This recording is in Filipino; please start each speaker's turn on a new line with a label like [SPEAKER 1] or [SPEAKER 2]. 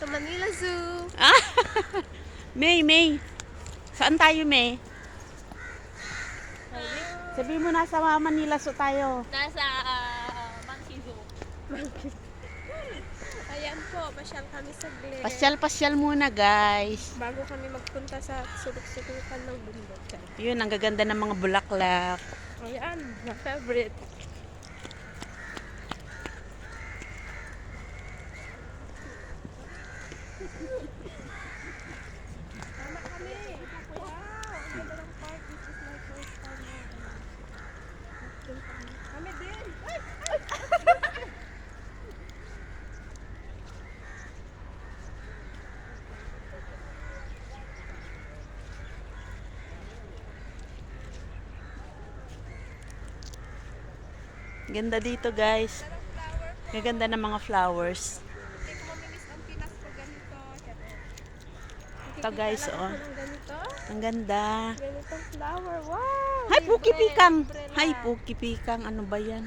[SPEAKER 1] to Manila Zoo.
[SPEAKER 2] Ah, May. Saan tayo, May? Sabi mo nasa Manila Zoo tayo.
[SPEAKER 3] Nasa Monkey Zoo.
[SPEAKER 1] Ayan po, pasyal kami saglit.
[SPEAKER 2] Pasyal muna, guys.
[SPEAKER 1] Bago kami magpunta sa sulok-sulukan ng bundok.
[SPEAKER 2] Yun, ang gaganda ng mga bulaklak.
[SPEAKER 1] Ayan, my favorite. Tama kami. Wow, ang ganda ng park. This is my first time na. Kami din.
[SPEAKER 2] Ganda dito, guys. Gaganda ng mga flowers.
[SPEAKER 1] Hindi ko mamimiss ang Pinas ko ganito.
[SPEAKER 2] Ito, guys, oh.
[SPEAKER 1] Ang ganito.
[SPEAKER 2] Ang ganda.
[SPEAKER 1] Ganitong flower. Wow!
[SPEAKER 2] Hay,
[SPEAKER 1] libre,
[SPEAKER 2] puki-pikang.
[SPEAKER 1] libre lang.
[SPEAKER 2] Hay, puki-pikang. Ano ba yan?